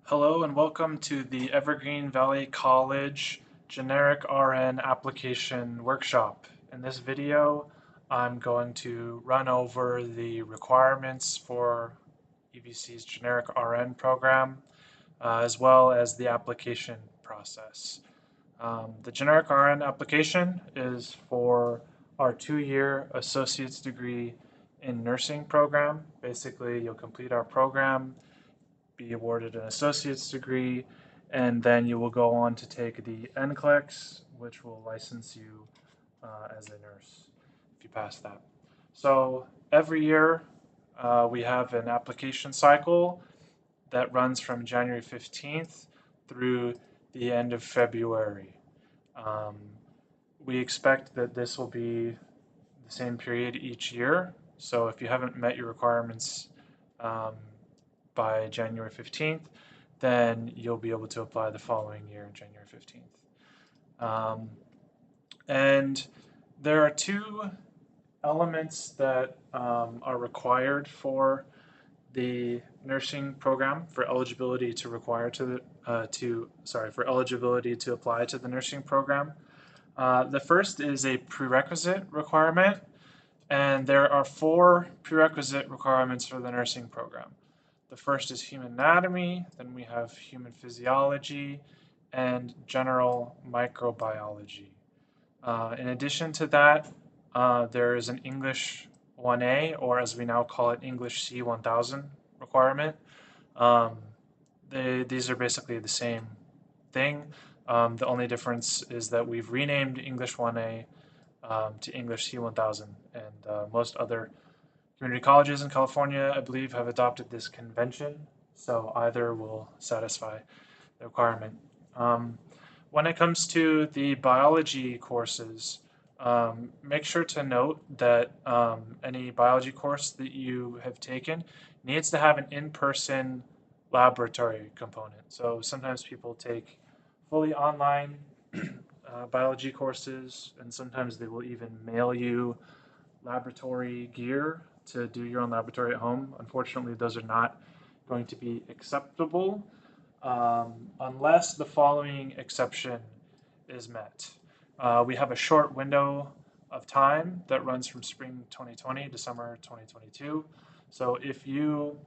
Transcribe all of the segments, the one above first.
Hello and welcome to the Evergreen Valley College Generic RN Application Workshop. In this video, I'm going to run over the requirements for EVC's Generic RN program, as well as the application process. The Generic RN application is for our 2-year associate's degree in nursing program. Basically, you'll complete our program, be awarded an associate's degree, and then you will go on to take the NCLEX, which will license you as a nurse if you pass that. So every year we have an application cycle that runs from January 15th through the end of February. Um, we expect that this will be the same period each year. So if you haven't met your requirements um, by January 15th, then you'll be able to apply the following year, January 15th. And there are two elements that are required for the nursing program for eligibility to for eligibility to apply to the nursing program. The first is a prerequisite requirement, and there are 4 prerequisite requirements for the nursing program. The first is human anatomy, then we have human physiology, and general microbiology. In addition to that, there is an English 1A, or as we now call it, English C1000 requirement. These are basically the same thing. The only difference is that we've renamed English 1A to English C1000, and most other community colleges in California, I believe, have adopted this convention, so either will satisfy the requirement. When it comes to the biology courses, make sure to note that any biology course that you have taken needs to have an in-person laboratory component. So sometimes people take fully online biology courses, and sometimes they will even mail you laboratory gear to do your own laboratory at home. Unfortunately, those are not going to be acceptable unless the following exception is met. We have a short window of time that runs from spring 2020 to summer 2022. So if you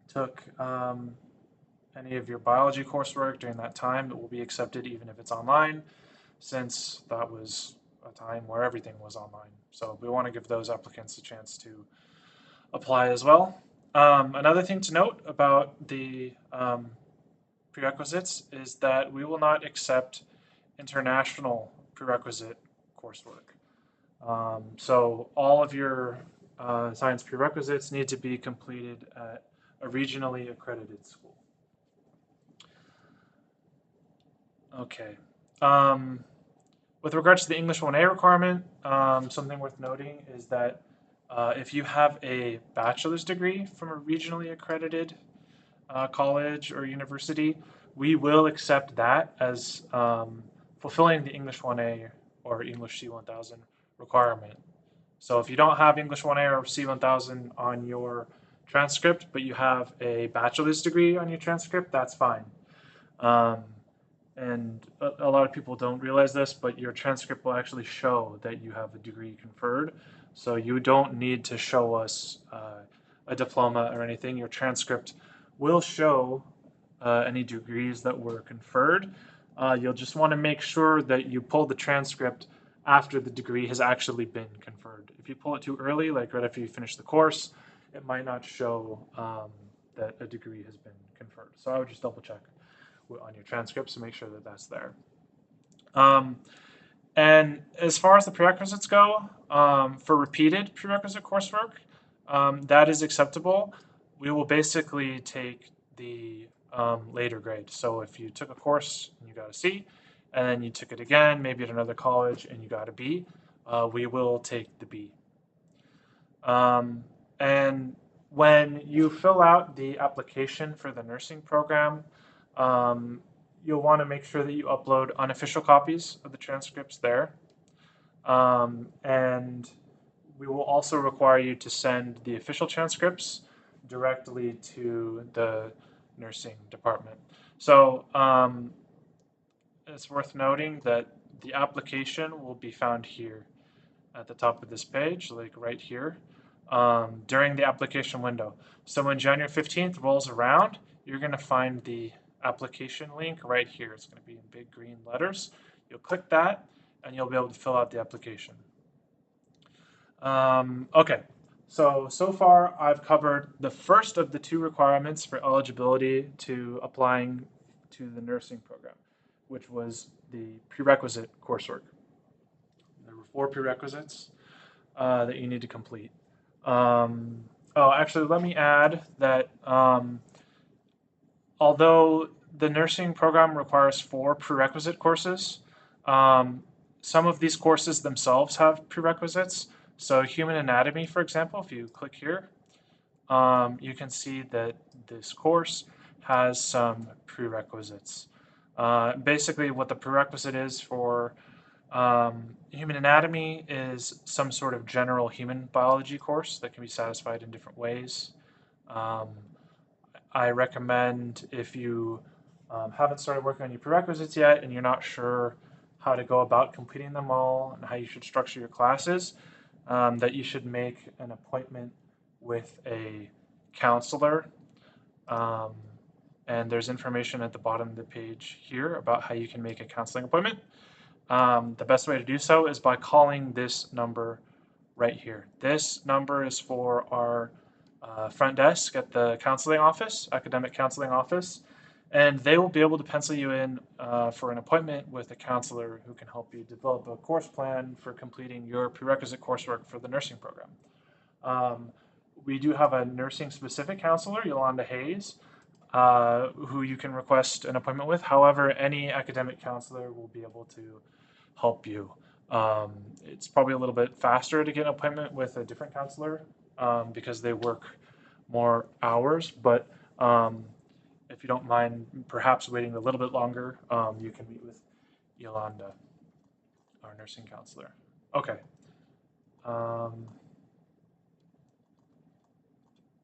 took any of your biology coursework during that time, it will be accepted even if it's online, since that was a time where everything was online. So we want to give those applicants a chance to apply as well. Another thing to note about the prerequisites is that we will not accept international prerequisite coursework. So all of your science prerequisites need to be completed at a regionally accredited school. Okay. With regards to the English 1A requirement, something worth noting is that if you have a bachelor's degree from a regionally accredited college or university, we will accept that as fulfilling the English 1A or English C1000 requirement. So if you don't have English 1A or C1000 on your transcript, but you have a bachelor's degree on your transcript, that's fine. And a lot of people don't realize this, but your transcript will actually show that you have a degree conferred. So you don't need to show us a diploma or anything. Your transcript will show any degrees that were conferred. You'll just want to make sure that you pull the transcript after the degree has actually been conferred. If you pull it too early, like right after you finish the course, it might not show that a degree has been conferred. So I would just double check on your transcripts to make sure that that's there. And as far as the prerequisites go, for repeated prerequisite coursework, that is acceptable. We will basically take the later grade. So if you took a course and you got a C, and then you took it again, maybe at another college, and you got a B, we will take the B. And when you fill out the application for the nursing program, you'll want to make sure that you upload unofficial copies of the transcripts there. And we will also require you to send the official transcripts directly to the nursing department. So it's worth noting that the application will be found here at the top of this page, like right here, during the application window. So when January 15th rolls around, you're going to find the application link right here. It's going to be in big green letters. You'll click that, and you'll be able to fill out the application. Okay, so far I've covered the first of the two requirements for eligibility to applying to the nursing program, which was the prerequisite coursework. There were 4 prerequisites that you need to complete. Actually, let me add that although the nursing program requires 4 prerequisite courses, some of these courses themselves have prerequisites. So human anatomy, for example, if you click here, you can see that this course has some prerequisites. Basically, what the prerequisite is for human anatomy is some sort of general human biology course that can be satisfied in different ways. I recommend if you haven't started working on your prerequisites yet and you're not sure how to go about completing them all and how you should structure your classes, that you should make an appointment with a counselor. And there's information at the bottom of the page here about how you can make a counseling appointment. The best way to do so is by calling this number right here. This number is for our front desk at the counseling office, academic counseling office, and they will be able to pencil you in for an appointment with a counselor who can help you develop a course plan for completing your prerequisite coursework for the nursing program. We do have a nursing-specific counselor, Yolanda Hayes, who you can request an appointment with. However, any academic counselor will be able to help you. It's probably a little bit faster to get an appointment with a different counselor because they work more hours, but if you don't mind perhaps waiting a little bit longer, you can meet with Yolanda, our nursing counselor. Okay.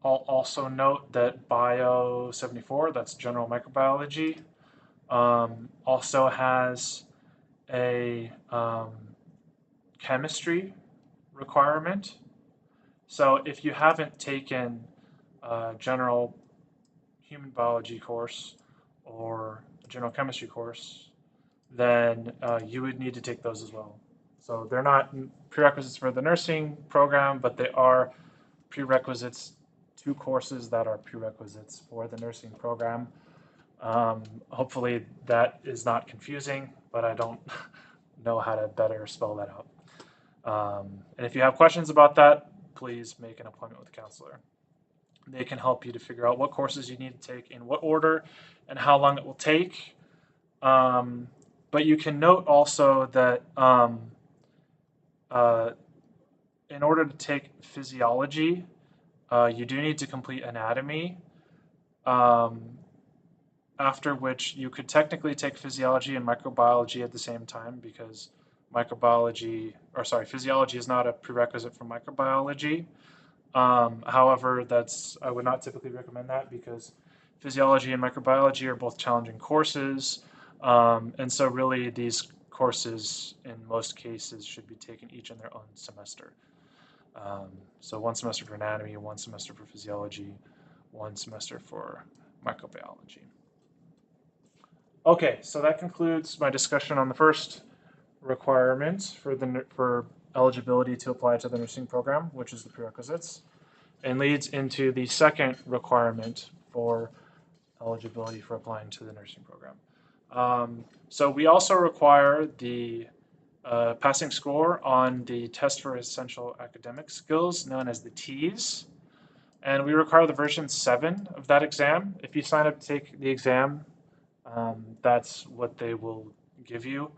I'll also note that Bio 74, that's general microbiology, also has a chemistry requirement. So if you haven't taken a general human biology course or a general chemistry course, then you would need to take those as well. So they're not prerequisites for the nursing program, but they are prerequisites to courses that are prerequisites for the nursing program. Hopefully that is not confusing, but I don't know how to better spell that out. And if you have questions about that, please make an appointment with a counselor. They can help you to figure out what courses you need to take in what order and how long it will take. But you can note also that in order to take physiology, you do need to complete anatomy, after which you could technically take physiology and microbiology at the same time because physiology is not a prerequisite for microbiology. However, I would not typically recommend that because physiology and microbiology are both challenging courses. And so really these courses in most cases should be taken each in their own semester. So 1 semester for anatomy, 1 semester for physiology, 1 semester for microbiology. Okay, so that concludes my discussion on the first requirement for eligibility to apply to the nursing program, which is the prerequisites, and leads into the second requirement for eligibility for applying to the nursing program. So we also require the passing score on the test for essential academic skills, known as the TEAS, and we require the version 7 of that exam. If you sign up to take the exam, that's what they will give you.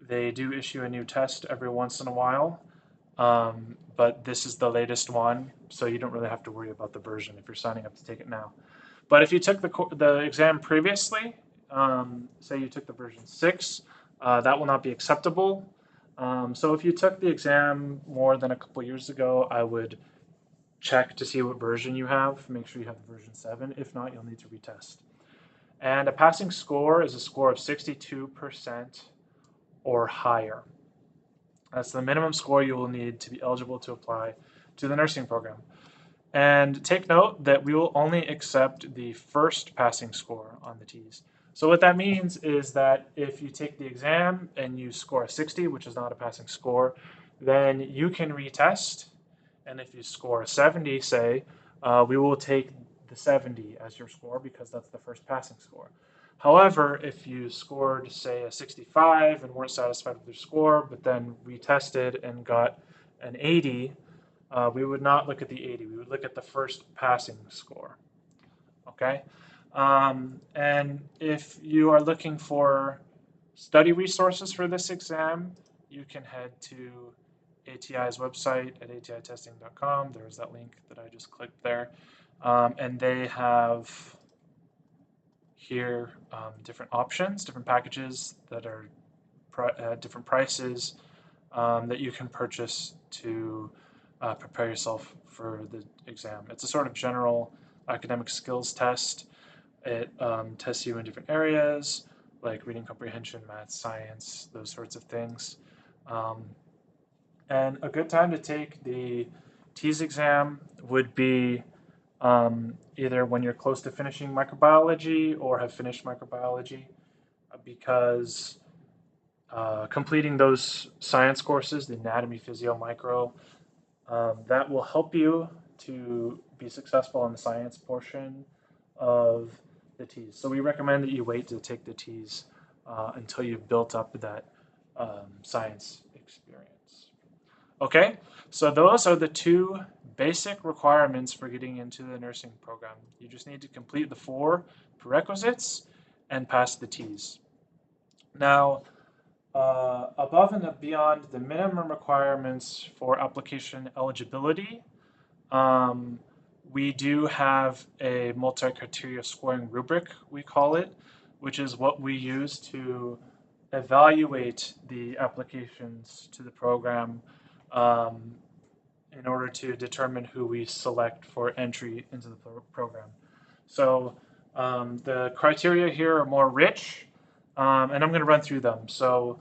They do issue a new test every once in a while, but this is the latest one, so you don't really have to worry about the version if you're signing up to take it now. But if you took the exam previously, say you took the version 6, that will not be acceptable. So if you took the exam more than a couple years ago, I would check to see what version you have. Make sure you have the version 7. If not, you'll need to retest. And a passing score is a score of 62% or higher. That's the minimum score you will need to be eligible to apply to the nursing program. And take note that we will only accept the first passing score on the T's. So what that means is that if you take the exam and you score a 60, which is not a passing score, then you can retest. And if you score a 70, say, we will take the 70 as your score because that's the first passing score. However, if you scored, say, a 65 and weren't satisfied with your score, but then retested and got an 80, we would not look at the 80. We would look at the first passing score. Okay? And if you are looking for study resources for this exam, you can head to ATI's website at atitesting.com. There's that link that I just clicked there. And they have here different options, different packages that are different prices that you can purchase to prepare yourself for the exam. It's a sort of general academic skills test. It tests you in different areas like reading comprehension, math, science, those sorts of things. And a good time to take the TEAS exam would be either when you're close to finishing microbiology or have finished microbiology, because completing those science courses, the anatomy, physio, micro, that will help you to be successful in the science portion of the TEAS. So we recommend that you wait to take the TEAS until you've built up that science experience. Okay, so those are the two basic requirements for getting into the nursing program. You just need to complete the 4 prerequisites and pass the TEAS. Now, above and beyond the minimum requirements for application eligibility, we do have a multi-criteria scoring rubric, we call it, which is what we use to evaluate the applications to the program in order to determine who we select for entry into the program. So the criteria here are more rich, and I'm going to run through them. So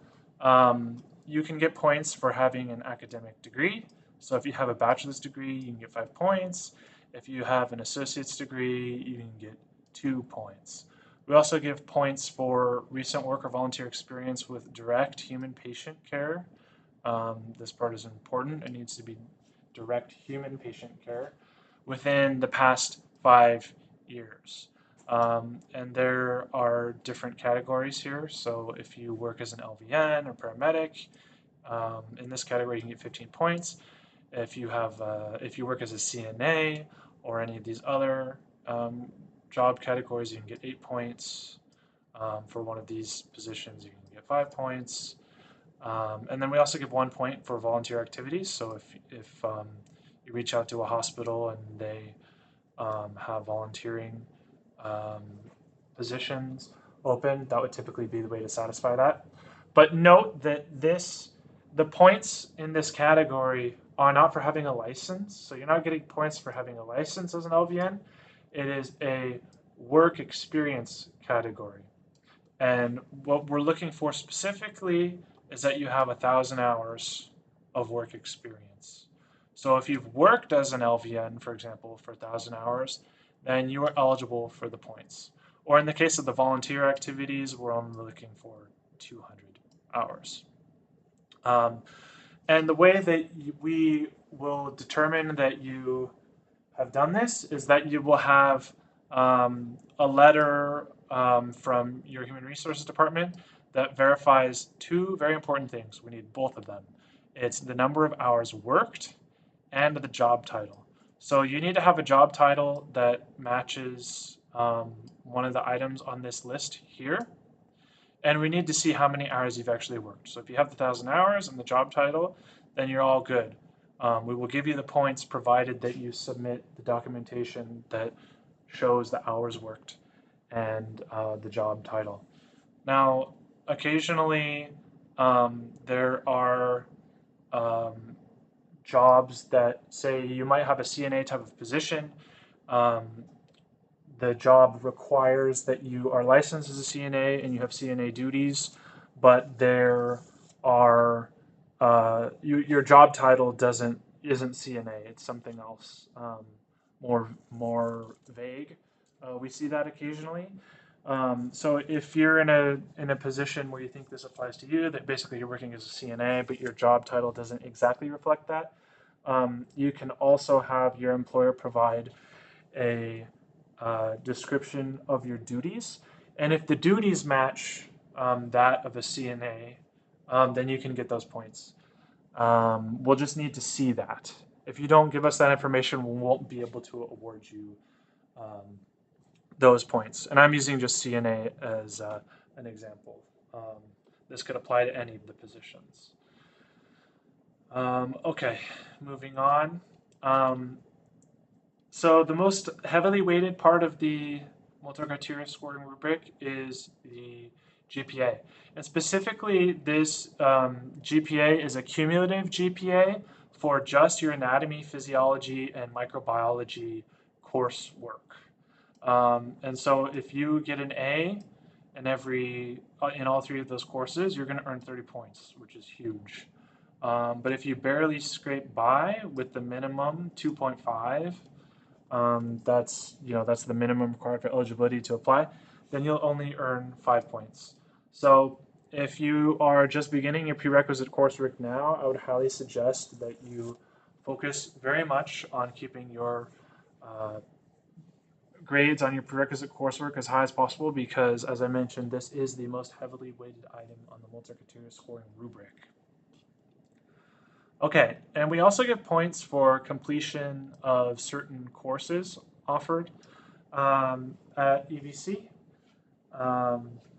you can get points for having an academic degree. So if you have a bachelor's degree, you can get 5 points. If you have an associate's degree, you can get 2 points. We also give points for recent work or volunteer experience with direct human patient care. This part is important. It needs to be direct human patient care within the past 5 years. And there are different categories here. So if you work as an LVN or paramedic, in this category you can get 15 points. If you work as a CNA or any of these other job categories, you can get 8 points. For one of these positions, you can get 5 points. And then we also give 1 point for volunteer activities. So if you reach out to a hospital and they have volunteering positions open, that would typically be the way to satisfy that. But note that the points in this category are not for having a license. So you're not getting points for having a license as an LVN. It is a work experience category. And what we're looking for specifically is that you have 1,000 hours of work experience. So if you've worked as an LVN, for example, for 1,000 hours, then you are eligible for the points. Or in the case of the volunteer activities, we're only looking for 200 hours. And the way that we will determine that you have done this is that you will have a letter from your Human Resources Department that verifies 2 very important things. We need both of them. It's the number of hours worked and the job title. So you need to have a job title that matches one of the items on this list here. And we need to see how many hours you've actually worked. So if you have the 1,000 hours and the job title, then you're all good. We will give you the points provided that you submit the documentation that shows the hours worked and the job title. Now, occasionally there are jobs that say you might have a CNA type of position. Um, the job requires that you are licensed as a CNA and you have CNA duties, but there are your job title isn't CNA. It's something else, more vague. We see that occasionally. So if you're in a position where you think this applies to you, that basically you're working as a CNA, but your job title doesn't exactly reflect that, you can also have your employer provide a description of your duties. And if the duties match that of a CNA, then you can get those points. We'll just need to see that. If you don't give us that information, we won't be able to award you those points. And I'm using just CNA as an example. This could apply to any of the positions. Okay, moving on. So the most heavily weighted part of the multi-criteria scoring rubric is the GPA. And specifically, this GPA is a cumulative GPA for just your anatomy, physiology, and microbiology coursework. And so if you get an A in all three of those courses, you're going to earn 30 points, which is huge. But if you barely scrape by with the minimum 2.5, that's the minimum required for eligibility to apply, then you'll only earn 5 points. So if you are just beginning your prerequisite coursework now, I would highly suggest that you focus very much on keeping your grades on your prerequisite coursework as high as possible, because as I mentioned, this is the most heavily weighted item on the multi-criteria scoring rubric. Okay, and we also get points for completion of certain courses offered at EVC.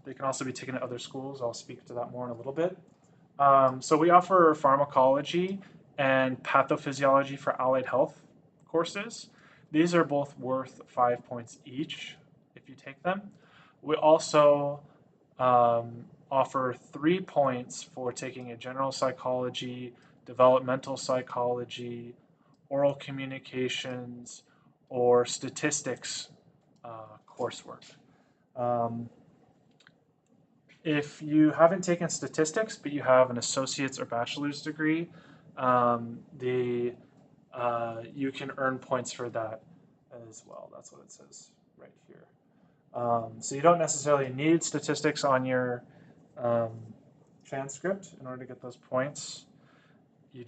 They can also be taken at other schools. I'll speak to that more in a little bit. So we offer pharmacology and pathophysiology for allied health courses. These are both worth 5 points each if you take them. We also offer 3 points for taking a general psychology, developmental psychology, oral communications, or statistics coursework. If you haven't taken statistics, but you have an associate's or bachelor's degree, you can earn points for that as well. That's what it says right here. So you don't necessarily need statistics on your transcript in order to get those points. You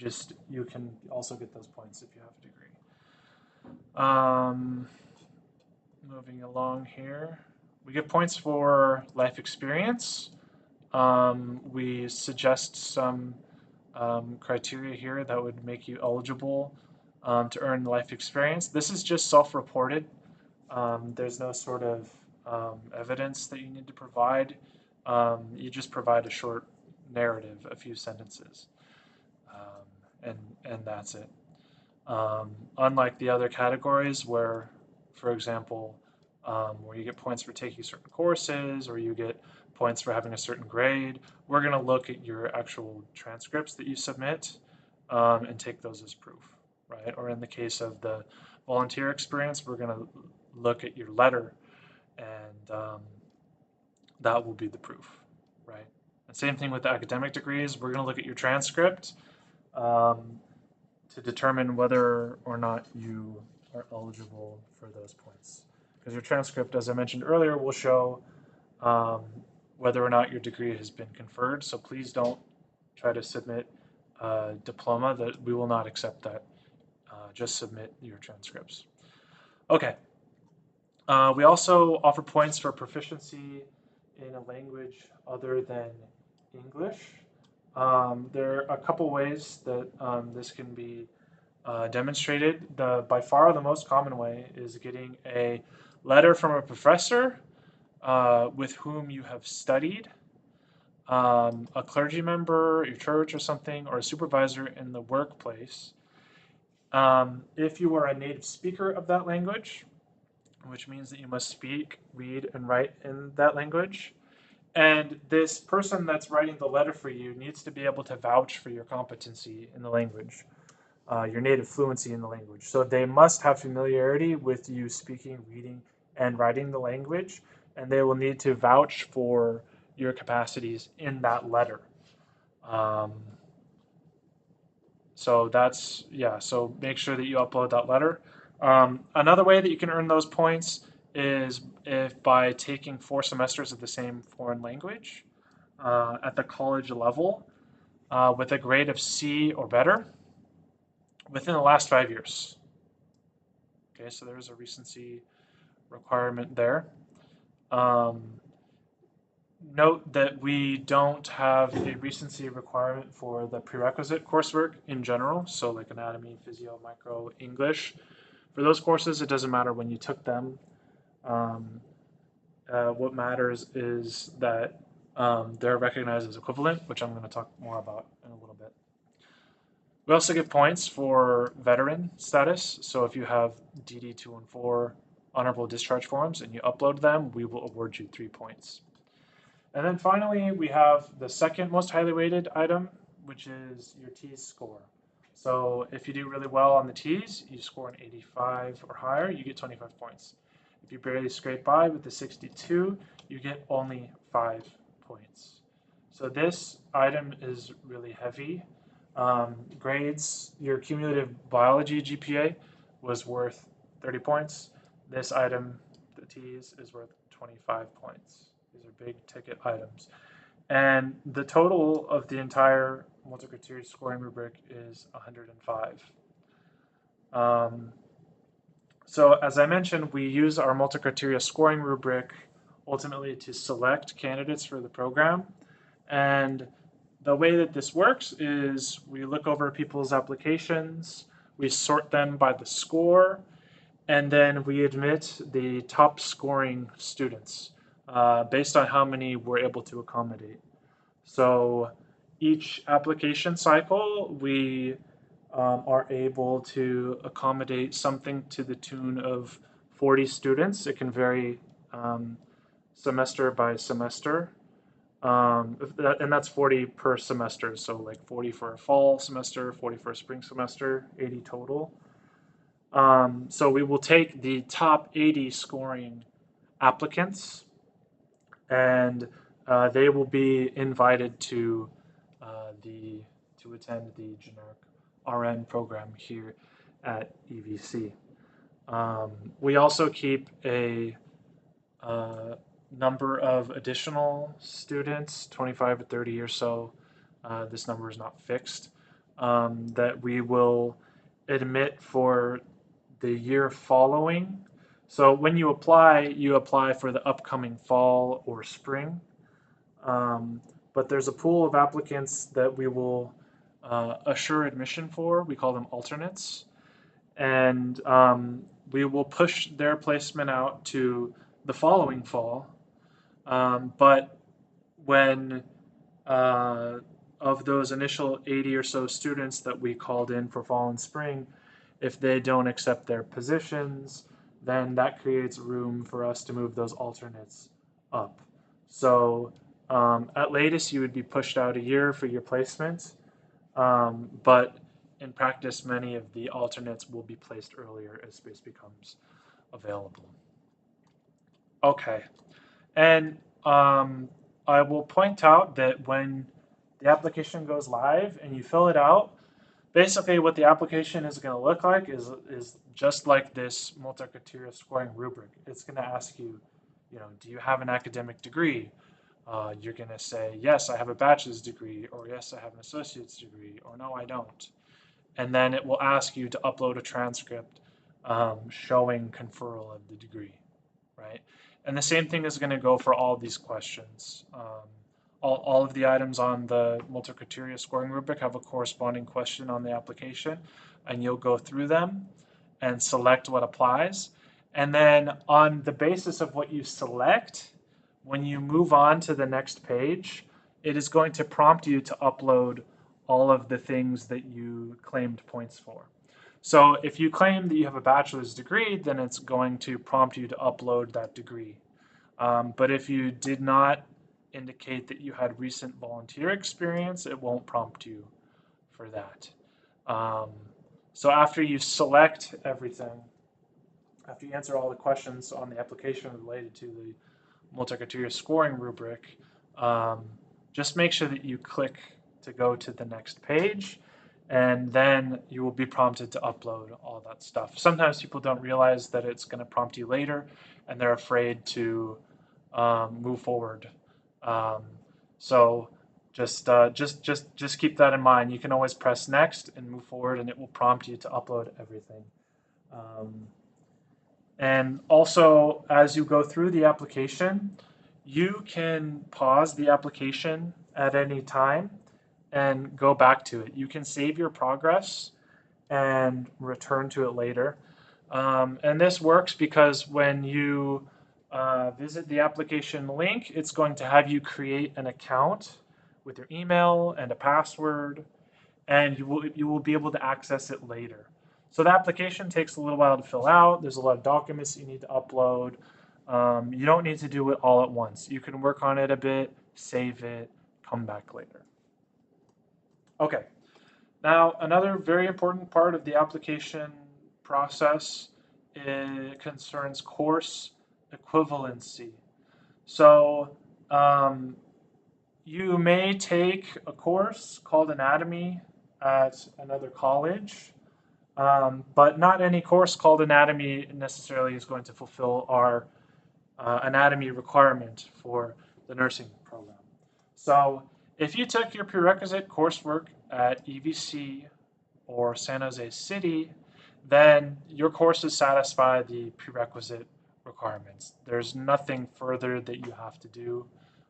can also get those points if you have a degree. Moving along here, we get points for life experience. We suggest some criteria here that would make you eligible to earn life experience. This is just self-reported. There's no sort of evidence that you need to provide. You just provide a short narrative, a few sentences, and that's it. Unlike the other categories where, for example, where you get points for taking certain courses or you get points for having a certain grade, we're going to look at your actual transcripts that you submit and take those as proof, right? Or in the case of the volunteer experience, we're going to look at your letter, and that will be the proof, right? And same thing with the academic degrees. We're going to look at your transcript to determine whether or not you are eligible for those points. Because your transcript, as I mentioned earlier, will show whether or not your degree has been conferred. So please don't try to submit a diploma. That we will not accept that. Just submit your transcripts. Okay. We also offer points for proficiency in a language other than English. There are a couple ways that this can be demonstrated. By far the most common way is getting a letter from a professor with whom you have studied, a clergy member, your church or something, or a supervisor in the workplace. If you are a native speaker of that language, which means that you must speak, read, and write in that language. And this person that's writing the letter for you needs to be able to vouch for your competency in the language. your native fluency in the language. So they must have familiarity with you speaking, reading, and writing the language, and they will need to vouch for your capacities in that letter. Um, so that's, yeah, so make sure that you upload that letter. Another way that you can earn those points is if by taking 4 semesters of the same foreign language at the college level with a grade of C or better within the last 5 years. Okay, so there's a recency requirement there. Um, Note that we don't have a recency requirement for the prerequisite coursework in general, so like anatomy, physio, micro, English. For those courses, it doesn't matter when you took them. What matters is that they're recognized as equivalent, which I'm going to talk more about in a little bit. We also give points for veteran status. So if you have DD 214 honorable discharge forms and you upload them, we will award you 3 points. And then finally, we have the second most highly weighted item, which is your T's score. So if you do really well on the T's, you score an 85 or higher, you get 25 points. If you barely scrape by with the 62, you get only 5 points. So this item is really heavy. Grades, your cumulative biology GPA was worth 30 points. This item, the T's, is worth 25 points. These are big ticket items. And the total of the entire multi-criteria scoring rubric is 105. So as I mentioned, we use our multi-criteria scoring rubric ultimately to select candidates for the program. And the way that this works is we look over people's applications, we sort them by the score, and then we admit the top scoring students based on how many we're able to accommodate. So each application cycle, we are able to accommodate something to the tune of 40 students. It can vary semester by semester. And that's 40 per semester. So like 40 for a fall semester, 40 for a spring semester, 80 total. So we will take the top 80 scoring applicants and they will be invited to attend the generic RN program here at EVC. We also keep a number of additional students, 25 or 30 or so. This number is not fixed, that we will admit for the year following. So when you apply for the upcoming fall or spring. But there's a pool of applicants that we will assure admission for. We call them alternates. And we will push their placement out to the following fall. But when of those initial 80 or so students that we called in for fall and spring, if they don't accept their positions, then that creates room for us to move those alternates up. So at latest, you would be pushed out a year for your placement, but in practice, many of the alternates will be placed earlier as space becomes available. Okay, and I will point out that when the application goes live and you fill it out, basically what the application is going to look like is just like this multi-criteria scoring rubric. It's going to ask you, do you have an academic degree? You're going to say, yes, I have a bachelor's degree, or yes, I have an associate's degree, or no, I don't. And then it will ask you to upload a transcript showing conferral of the degree, right? And the same thing is going to go for all these questions. All of the items on the multi-criteria scoring rubric have a corresponding question on the application, and you'll go through them and select what applies. And then on the basis of what you select, when you move on to the next page, it is going to prompt you to upload all of the things that you claimed points for. So if you claim that you have a bachelor's degree, then it's going to prompt you to upload that degree. But if you did not indicate that you had recent volunteer experience, it won't prompt you for that. So after you select everything, after you answer all the questions on the application related to the multi-criteria scoring rubric, um, just make sure that you click to go to the next page, and then you will be prompted to upload all that stuff. Sometimes people don't realize that it's going to prompt you later, and they're afraid to move forward. Um, so just keep that in mind. You can always press next and move forward, and it will prompt you to upload everything. Um, and also, as you go through the application, you can pause the application at any time and go back to it. You can save your progress and return to it later. And this works because when you visit the application link, it's going to have you create an account with your email and a password, and you will be able to access it later. So the application takes a little while to fill out. There's a lot of documents you need to upload. You don't need to do it all at once. You can work on it a bit, save it, come back later. Okay. Now, another very important part of the application process concerns course equivalency. So you may take a course called anatomy at another college, but not any course called anatomy necessarily is going to fulfill our anatomy requirement for the nursing program. So if you took your prerequisite coursework at EVC or San Jose City, then your courses satisfy the prerequisite requirements. There's nothing further that you have to do.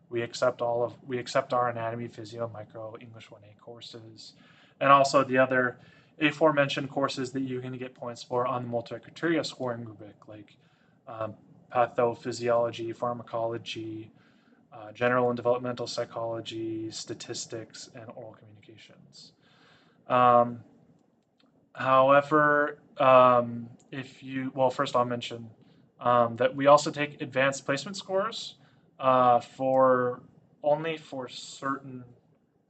We accept our anatomy, physio, micro, English 1A courses, and also the other aforementioned courses that you're going to get points for on the multi-criteria scoring rubric, like pathophysiology, pharmacology, general and developmental psychology, statistics, and oral communications. However, first I'll mention that we also take advanced placement scores only for certain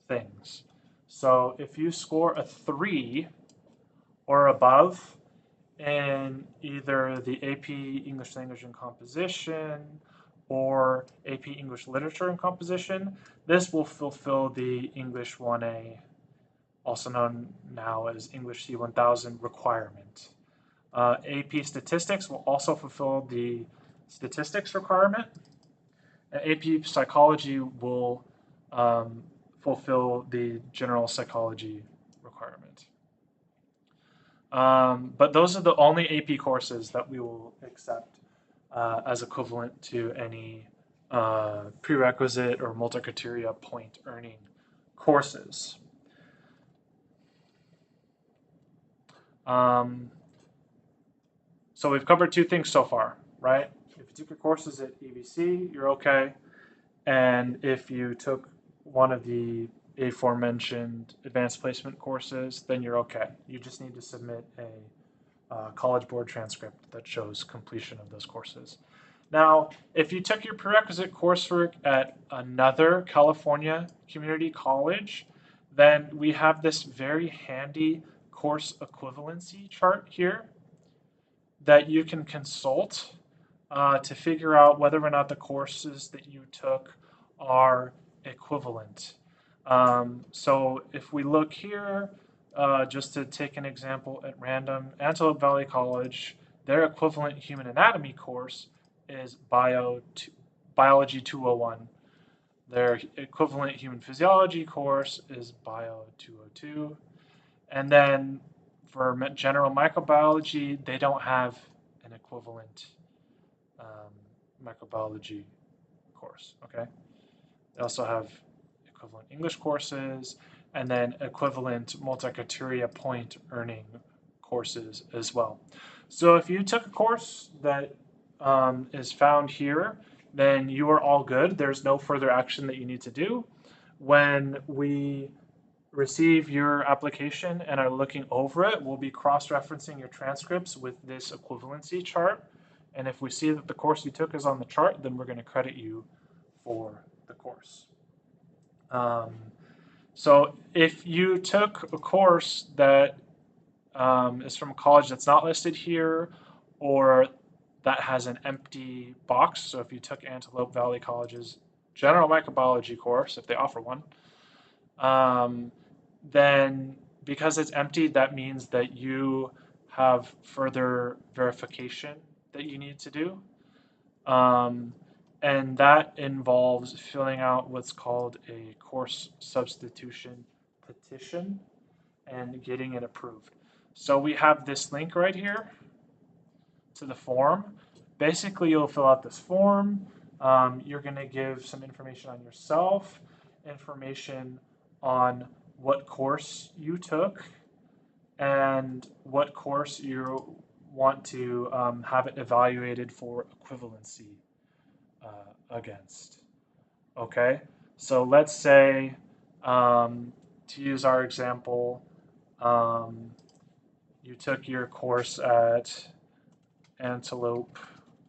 things. So if you score a 3 or above in either the AP English Language and Composition or AP English Literature and Composition, this will fulfill the English 1A, also known now as English C1000 requirement. AP Statistics will also fulfill the statistics requirement. And AP Psychology will fulfill the general psychology requirement. But those are the only AP courses that we will accept as equivalent to any prerequisite or multi-criteria point earning courses. So we've covered two things so far, right? If you took your courses at EVC, you're okay. And if you took one of the aforementioned advanced placement courses, then you're okay. You just need to submit a College Board transcript that shows completion of those courses. Now, if you took your prerequisite coursework at another California community college, then we have this very handy course equivalency chart here that you can consult to figure out whether or not the courses that you took are equivalent. So if we look here, just to take an example at random, Antelope Valley College, their equivalent human anatomy course is Biology 201. Their equivalent human physiology course is Bio 202. And then for general microbiology, they don't have an equivalent microbiology course, okay? They also have equivalent English courses and then equivalent multi-criteria point earning courses as well. So if you took a course that is found here, then you are all good. There's no further action that you need to do. When we receive your application and are looking over it, we'll be cross-referencing your transcripts with this equivalency chart. And if we see that the course you took is on the chart, then we're going to credit you for the course. So if you took a course that is from a college that's not listed here, or that has an empty box. So if you took Antelope Valley College's general microbiology course, if they offer one, um, then because it's empty, that means that you have further verification that you need to do. Um, and that involves filling out what's called a course substitution petition and getting it approved. So we have this link right here to the form. Basically, you'll fill out this form. You're going to give some information on yourself, information on what course you took, and what course you want to have it evaluated for equivalency against. Okay, so let's say, to use our example, um, you took your course at Antelope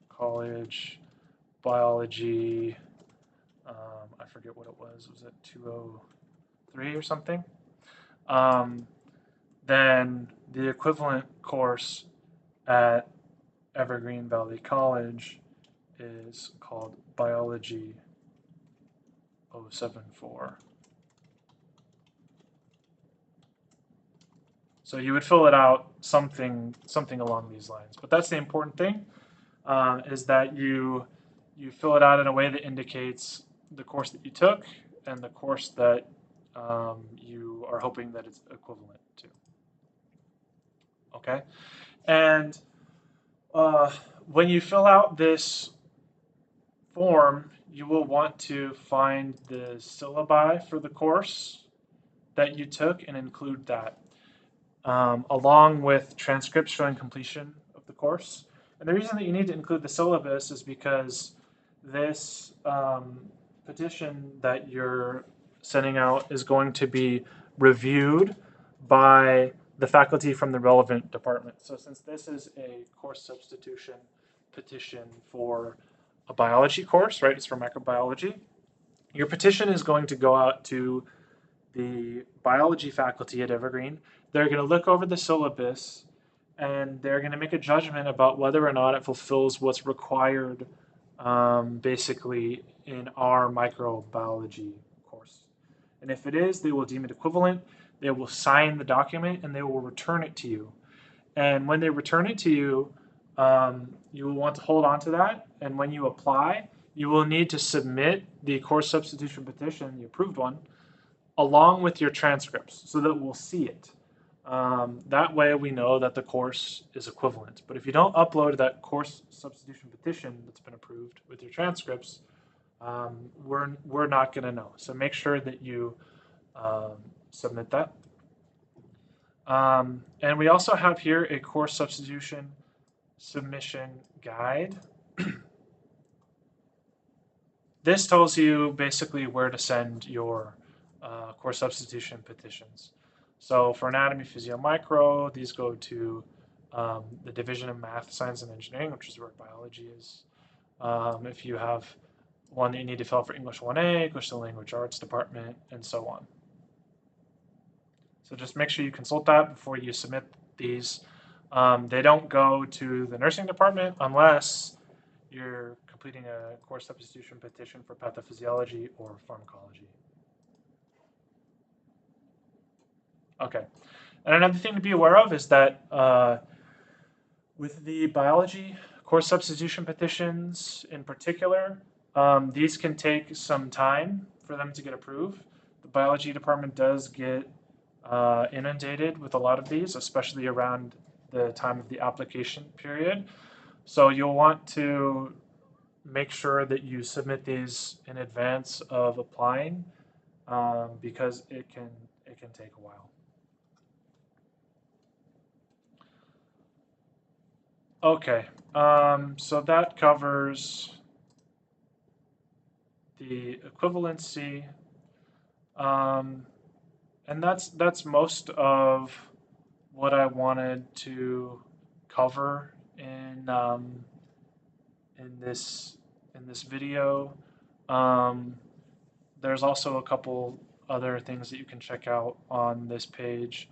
College Biology. I forget what it was. Was it 203 or something? Then the equivalent course at Evergreen Valley College is called Biology 074. So you would fill it out something along these lines. But that's the important thing, is that you fill it out in a way that indicates the course that you took and the course that you are hoping that it's equivalent to. Okay, and when you fill out this form, you will want to find the syllabi for the course that you took and include that, along with transcripts showing completion of the course. And the reason that you need to include the syllabus is because this petition that you're sending out is going to be reviewed by the faculty from the relevant department. So since this is a course substitution petition for a biology course, right? It's for microbiology. Your petition is going to go out to the biology faculty at Evergreen. They're going to look over the syllabus and they're going to make a judgment about whether or not it fulfills what's required, basically, in our microbiology course. And if it is, they will deem it equivalent. They will sign the document and they will return it to you. And when they return it to you, you will want to hold on to that. And when you apply, you will need to submit the course substitution petition, the approved one, along with your transcripts so that we'll see it. That way we know that the course is equivalent. But if you don't upload that course substitution petition that's been approved with your transcripts, we're not going to know. So make sure that you submit that. And we also have here a course substitution submission guide. This tells you basically where to send your course substitution petitions. So for anatomy, physio, micro, these go to the Division of Math, Science, and Engineering, which is where biology is. If you have one that you need to fill out for English 1A, it goes to the Language Arts Department, and so on. So just make sure you consult that before you submit these. They don't go to the nursing department unless you're completing a course substitution petition for pathophysiology or pharmacology. Okay, and another thing to be aware of is that with the biology course substitution petitions in particular, these can take some time for them to get approved. The biology department does get inundated with a lot of these, especially around the time of the application period. So you'll want to make sure that you submit these in advance of applying, because it can take a while. Okay, so that covers the equivalency, and that's most of what I wanted to cover in this video. There's also a couple other things that you can check out on this page.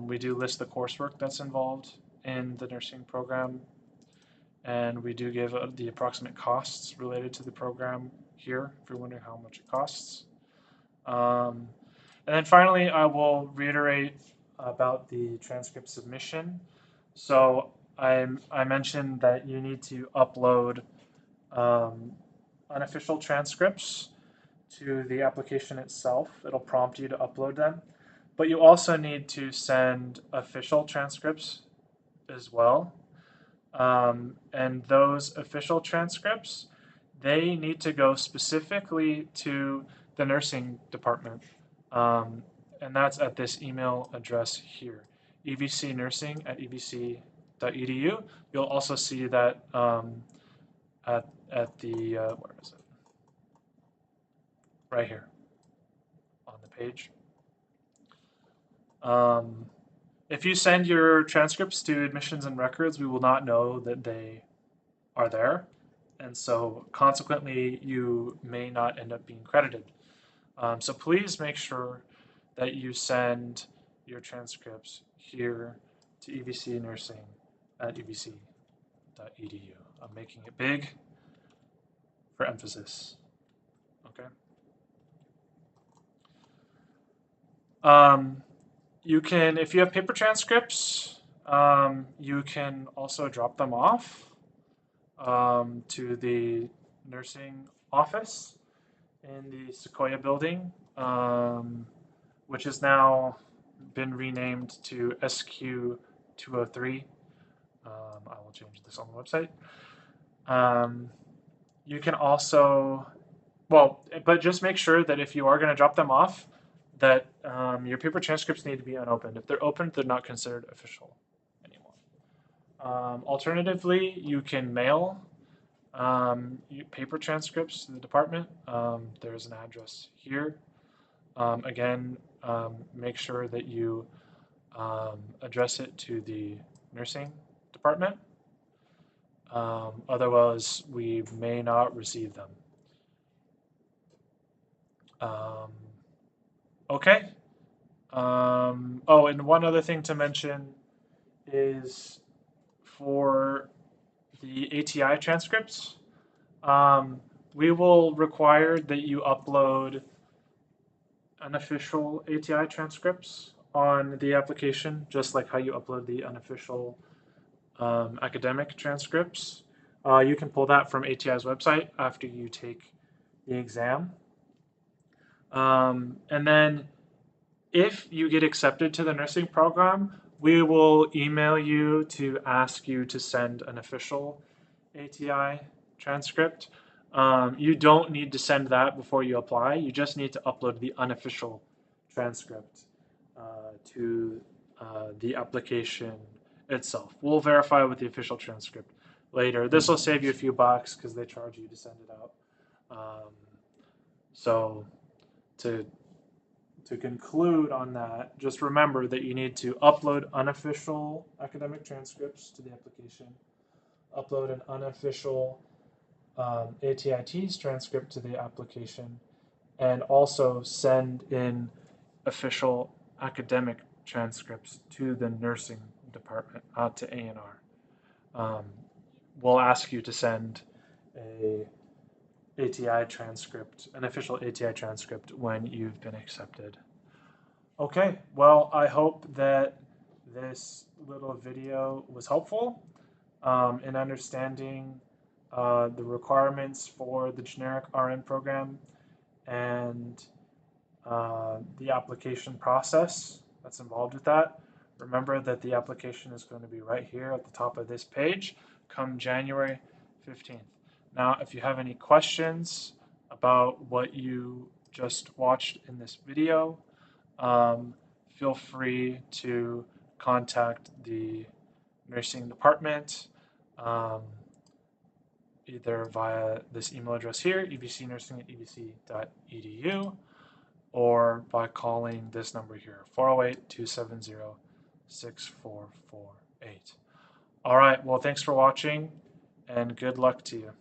We do list the coursework that's involved in the nursing program, and we do give the approximate costs related to the program here, if you're wondering how much it costs. And then finally, I will reiterate about the transcript submission. So I mentioned that you need to upload unofficial transcripts to the application itself. It'll prompt you to upload them. But you also need to send official transcripts as well. And those official transcripts, they need to go specifically to the nursing department. And that's at this email address here, evcnursing@evc.edu. You'll also see that at the, where is it? Right here on the page. If you send your transcripts to admissions and records, we will not know that they are there. And so consequently, you may not end up being credited. So please make sure that you send your transcripts here to evcnursing@evc.edu. I'm making it big for emphasis. Okay. You can, if you have paper transcripts, you can also drop them off to the nursing office in the Sequoia building, which has now been renamed to SQ 203. I will change this on the website. You can also, well, but just make sure that if you are going to drop them off, that your paper transcripts need to be unopened. If they're opened, they're not considered official anymore. Alternatively, you can mail paper transcripts to the department. There's an address here. Again, make sure that you address it to the nursing department. Otherwise, we may not receive them. Okay. Oh, and one other thing to mention is for the ATI transcripts, we will require that you upload unofficial ATI transcripts on the application, just like how you upload the unofficial academic transcripts. You can pull that from ATI's website after you take the exam. And then if you get accepted to the nursing program, we will email you to ask you to send an official ATI transcript. You don't need to send that before you apply. You just need to upload the unofficial transcript to the application itself. We'll verify with the official transcript later. This will save you a few bucks because they charge you to send it out. So to conclude on that, just remember that you need to upload unofficial academic transcripts to the application, upload an unofficial ATIT's transcript to the application, and also send in official academic transcripts to the nursing department, to A&R. We'll ask you to send an official ATI transcript when you've been accepted. Okay, well, I hope that this little video was helpful in understanding the requirements for the generic RN program and the application process that's involved with that. Remember that the application is going to be right here at the top of this page come January 15th. Now, if you have any questions about what you just watched in this video, feel free to contact the nursing department either via this email address here, evcnursing@evc.edu, or by calling this number here, 408-270-6448. All right, well, thanks for watching, and good luck to you.